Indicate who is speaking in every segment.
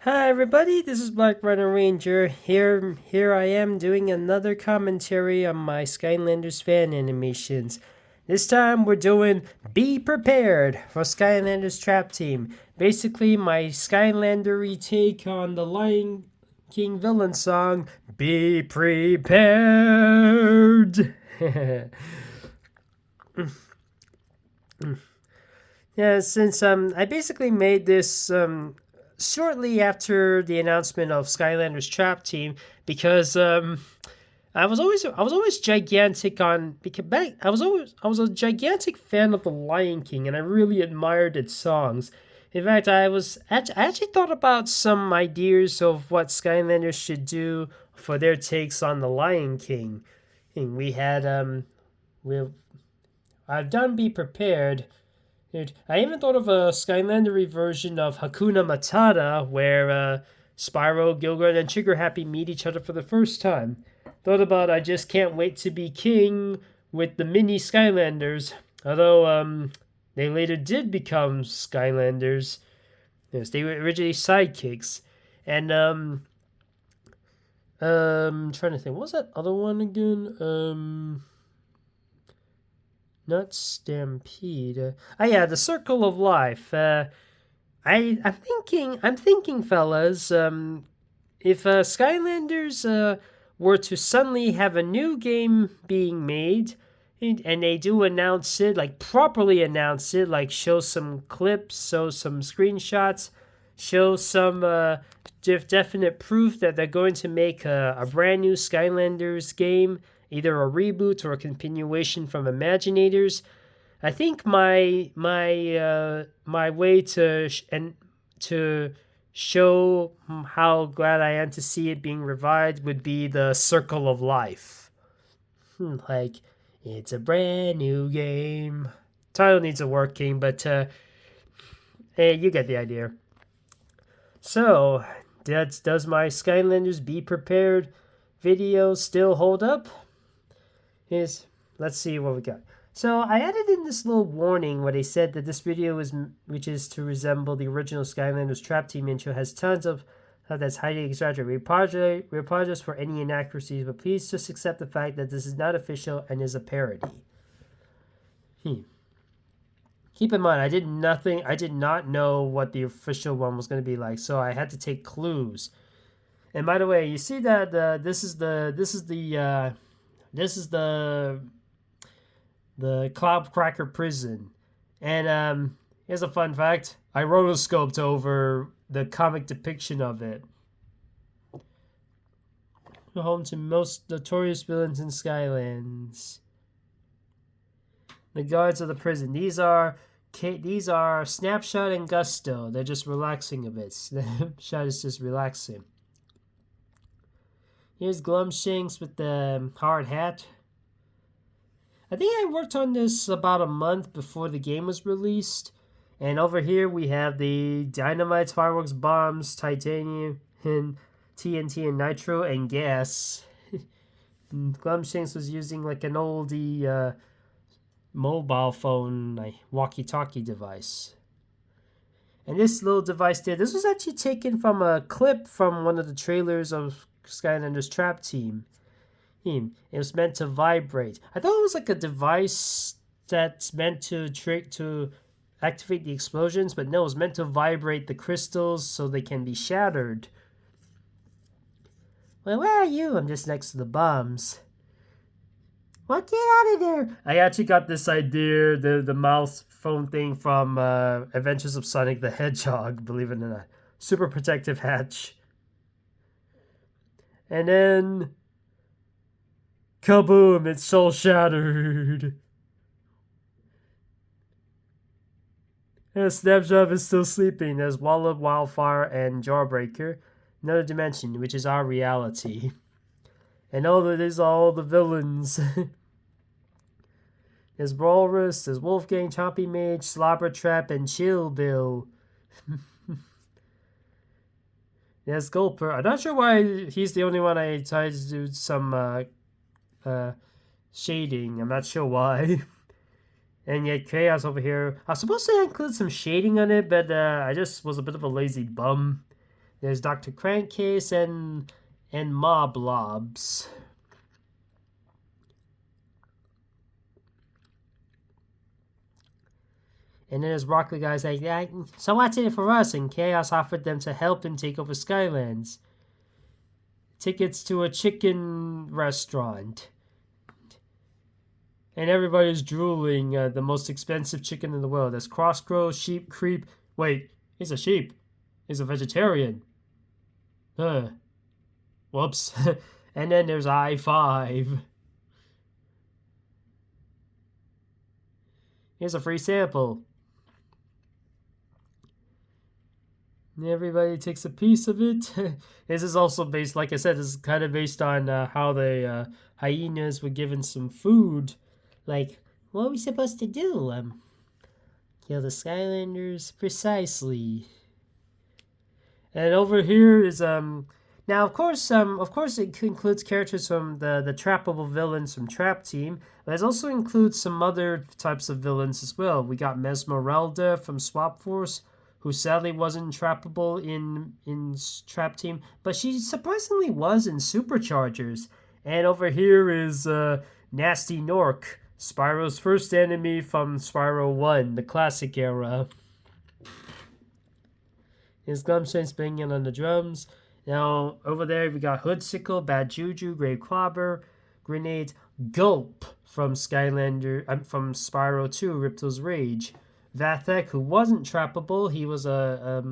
Speaker 1: Hi everybody, this is Black Runner Ranger. Here I am doing another commentary on my Skylanders fan animations. This time we're doing Be Prepared for Skylanders Trap Team. Basically my Skylandery take on the Lion King villain song, Be Prepared. Yeah, since I basically made this shortly after the announcement of Skylanders Trap Team because I was always gigantic on because back I was a gigantic fan of the Lion King and I really admired its songs. In fact, I actually thought about some ideas of what Skylanders should do for their takes on the Lion King. And we had we I've done Be Prepared. Dude, I even thought of a Skylandery version of Hakuna Matata where Spyro, Gilgard, and Trigger Happy meet each other for the first time. Thought about I Just Can't Wait to Be King with the mini Skylanders, although they later did become Skylanders. Yes, they were originally sidekicks. And trying to think, what was that other one again? Not Stampede. Yeah, the Circle of Life. I'm thinking, fellas. If Skylanders were to suddenly have a new game being made, and they do announce it, like properly announce it, like show some clips, show some screenshots, show some definite proof that they're going to make a brand new Skylanders game, either a reboot or a continuation from Imaginators. I think my way to show how glad I am to see it being revived would be the Circle of Life. Like, it's a brand new game. Title needs a working, but hey, you get the idea. So, does my Skylanders Be Prepared video still hold up? Let's see what we got. So I added in this little warning where they said that this video which is to resemble the original Skylanders Trap Team intro, has tons of that's highly exaggerated. We apologize for any inaccuracies, but please just accept the fact that this is not official and is a parody. Keep in mind, I did not know what the official one was going to be like, so I had to take clues. And by the way, you see that this is the Cloud Cracker prison. And here's a fun fact. I rotoscoped over the comic depiction of it. Home to most notorious villains in Skylands. The guards of the prison. These are Snapshot and Gusto. They're just relaxing a bit. Snapshot is just relaxing. Here's Glumshanks with the hard hat. I think I worked on this about a month before the game was released. And over here we have the dynamites, fireworks, bombs, titanium, and TNT and nitro and gas. Glumshanks was using like an oldie mobile phone, like walkie-talkie device. And this little device there, this was actually taken from a clip from one of the trailers of Skylanders Trap Team. It was meant to vibrate. I thought it was like a device that's meant to activate the explosions, but no, it's meant to vibrate the crystals so they can be shattered. Well, where are you? I'm just next to the bombs. What? Get out of there! I actually got this idea, the mouse phone thing from Adventures of Sonic the Hedgehog, believe it or not. Super protective hatch. And then kaboom, it's soul shattered. And Snapshot is still sleeping. There's Wall Wildfire and Jawbreaker. Another dimension, which is our reality. And these are all the villains. There's Walrus, there's Wolfgang, Chompy Mage, Slobber Trap, and Chill Bill. There's Gulper. I'm not sure why he's the only one I tried to do some shading. I'm not sure why. And yet Chaos over here. I was supposed to include some shading on it, but I just was a bit of a lazy bum. There's Dr. Crankcase and Mob Lobs. And then there's Broccoli guys like, yeah, so what's in it for us? And Chaos offered them to help him take over Skylands. Tickets to a chicken restaurant. And everybody's drooling. The most expensive chicken in the world. There's Crossgrow, Sheep, Creep. Wait, he's a sheep. He's a vegetarian. Whoops. And then there's I-5. Here's a free sample. Everybody takes a piece of it. This is also based, like I said, this is kind of based on how the hyenas were given some food. Like, what are we supposed to do? Kill the Skylanders? Precisely. And over here is now of course it includes characters from the trappable villains from Trap Team, but it also includes some other types of villains as well. We got Mesmeralda from Swap Force, who sadly wasn't trappable in Trap Team, but she surprisingly was in Superchargers. And over here is Nasty Nork, Spyro's first enemy from Spyro 1, the classic era. His Glumshane's banging on the drums. Now, over there, we got Hoodsickle, Bad Juju, Grave Clobber, Grenade, Gulp from from Spyro 2, Ripto's Rage. Vathek, who wasn't trappable, he was a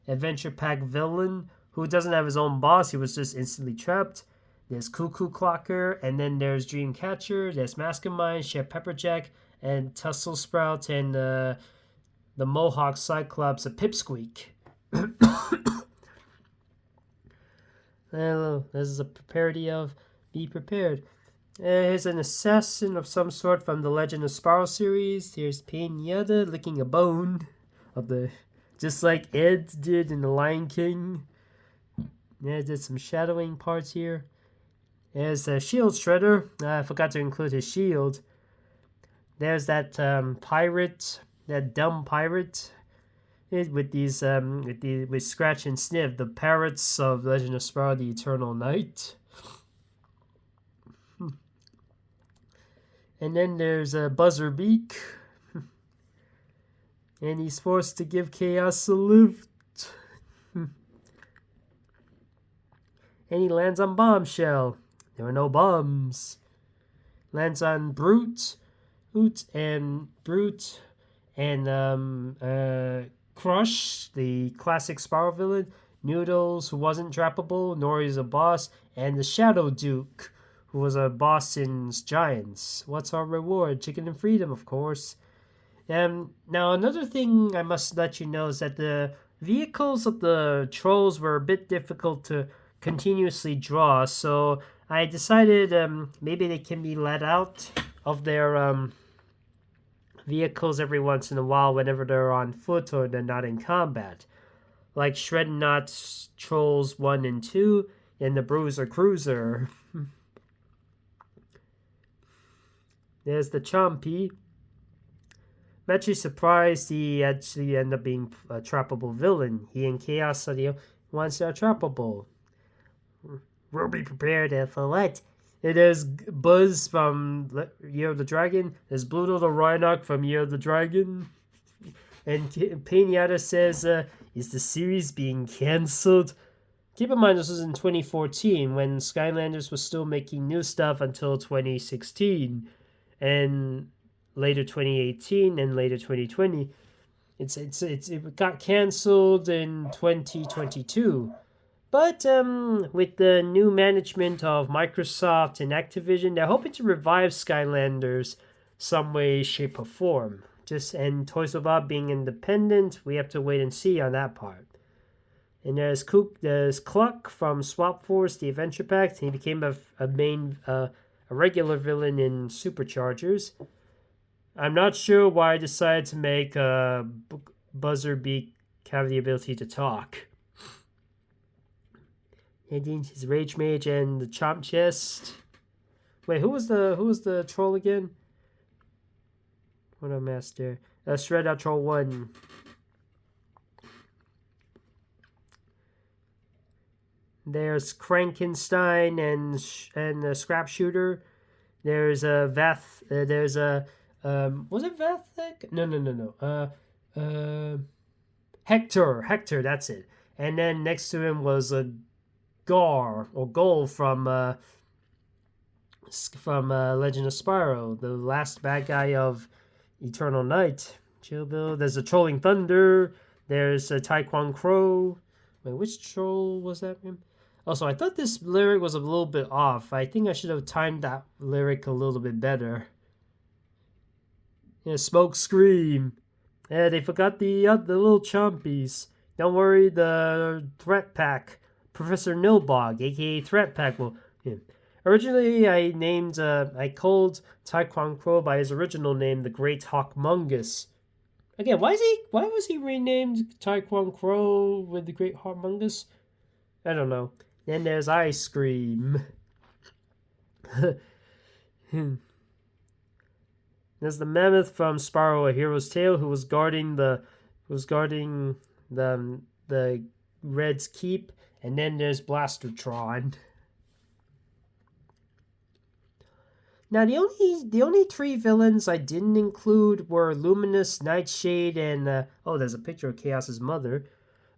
Speaker 1: adventure pack villain who doesn't have his own boss. He was just instantly trapped. There's Cuckoo Clocker, and then there's Dreamcatcher. There's Mastermind, Chef Pepperjack, and Tussle Sprout, and the Mohawk Cyclops, a Pipsqueak. Hello, this is a parody of Be Prepared. Here's an assassin of some sort from the Legend of Spyro series. Here's Pinata licking a bone just like Ed did in The Lion King. Yeah, did some shadowing parts here. There's a Shield Shredder. I forgot to include his shield. There's that pirate, that dumb pirate, with Scratch and Sniff, the parrots of Legend of Spyro: The Eternal Night. And then there's a Buzzerbeak. And he's forced to give Chaos a lift. And he lands on Bombshell. There are no bombs. Lands on Brute, and Crush, the classic Spyro villain. Noodles, who wasn't trappable, nor is a boss. And the Shadow Duke, who was a boss in Giants. What's our reward? Chicken and freedom, of course. Now, another thing I must let you know is that the vehicles of the trolls were a bit difficult to continuously draw, so I decided maybe they can be let out of their vehicles every once in a while whenever they're on foot or they're not in combat. Like Shrednot's Trolls 1 and 2 and the Bruiser Cruiser. There's the Chompy. I'm actually surprised he actually ended up being a trappable villain. He and Chaos are the ones that are trappable. We'll be prepared for what? There's Buzz from Year of the Dragon. There's Bluto the Rhinoc from Year of the Dragon. And Pinata says, is the series being cancelled? Keep in mind this was in 2014 when Skylanders was still making new stuff until 2016. And later 2018 and later 2020. It got cancelled in 2022. But with the new management of Microsoft and Activision, they're hoping to revive Skylanders some way, shape, or form. And Toys for Bob being independent, we have to wait and see on that part. And there's Cluck from Swap Force, the Adventure Pack. He became a regular villain in Superchargers. I'm not sure why I decided to make Buzzerbeak have the ability to talk. And then his Rage Mage and the Chomp Chest. Wait, who was the troll again? What a master. Shred Out Troll 1. There's Frankenstein and a Scrap Shooter. There's a Vath. There's a was it Vathek? No. Hector. That's it. And then next to him was a Gull from Legend of Spyro, the last bad guy of Eternal Night. Chill Bill. There's a Trolling Thunder. There's a Taekwon Crow. Wait, which troll was that? Also, I thought this lyric was a little bit off. I think I should have timed that lyric a little bit better. Yeah, Smoke Scream. Yeah, they forgot the little chompies. Don't worry, the Threat Pack. Professor Nilbog, aka Threat Pack, will... Yeah. Originally, I called Taekwon Crow by his original name, the Great Hawkmungus. Again, why was he renamed Taekwon Crow with the Great Hawkmungus? I don't know. Then there's Ice Cream. There's the mammoth from Spyro: A Hero's Tale, who was guarding the Red's Keep, and then there's Blastertron. Now the only three villains I didn't include were Luminous, Nightshade, and there's a picture of Chaos's mother.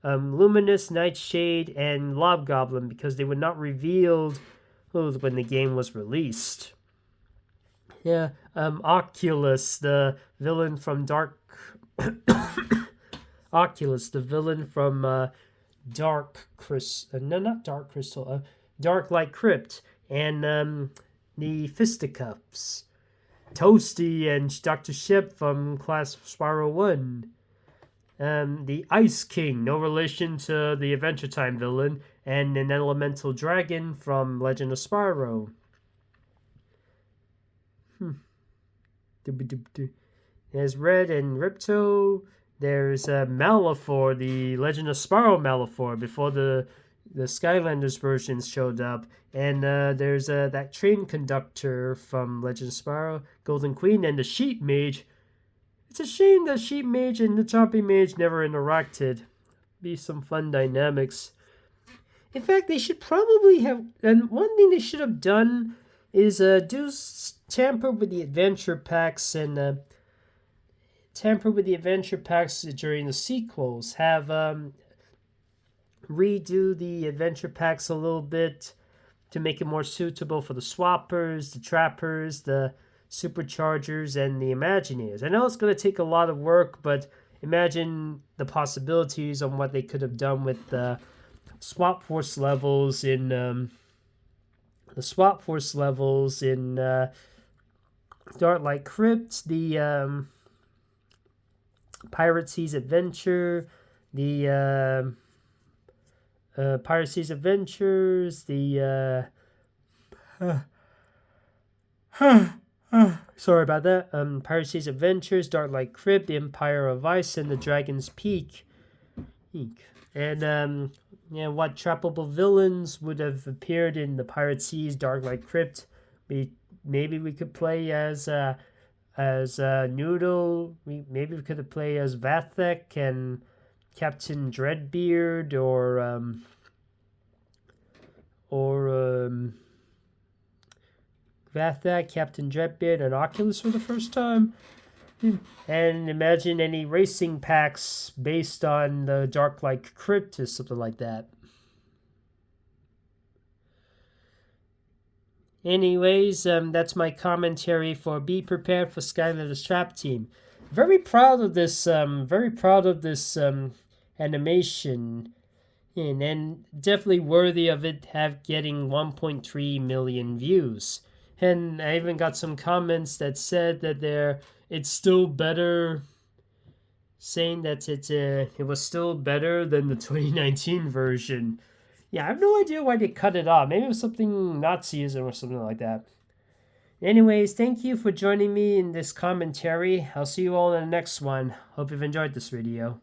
Speaker 1: Luminous, Nightshade, and Lobgoblin, because they were not revealed when the game was released. Yeah, Oculus, the villain from Dark Light Crypt, and the Fisticuffs, Toasty and Dr. Ship from Class Spyro 1. The Ice King, no relation to the Adventure Time villain, and an elemental dragon from Legend of Spyro. There's Red and Ripto. There's Malefor, the Legend of Spyro Malefor, before the Skylanders versions showed up. And there's that train conductor from Legend of Spyro, Golden Queen, and the Sheep Mage. It's a shame that Sheep Mage and the Chompy Mage never interacted. Be some fun dynamics. In fact, they should probably have... And one thing they should have done is tamper with the adventure packs and... tamper with the adventure packs during the sequels. Have redo the adventure packs a little bit to make it more suitable for the swappers, the trappers, the superchargers, and the imagineers. I know it's going to take a lot of work, but imagine the possibilities on what they could have done with the swap force levels in Dark Light Crypt, the Pirate Sea's Adventure, the Pirate Sea's Adventures, the sorry about that. Pirate Sea's Adventures, Dark Light Crypt, the Empire of Ice, and the Dragon's Peak. And what trappable villains would have appeared in the Pirate Sea's Dark Light Crypt? Maybe we could play as Noodle. Maybe we could play as Vathek and Captain Dreadbeard, or Vathek, Captain Dreadbeard, and Oculus for the first time. And imagine any racing packs based on the Dark Light Crypt or something like that. Anyways, that's my commentary for Be Prepared for Skylanders Trap Team. Very proud of this animation, and definitely worthy of it getting 1.3 million views. And I even got some comments that said that it's still better, saying that it was still better than the 2019 version. Yeah, I have no idea why they cut it off. Maybe it was something Nazism or something like that. Anyways, thank you for joining me in this commentary. I'll see you all in the next one. Hope you've enjoyed this video.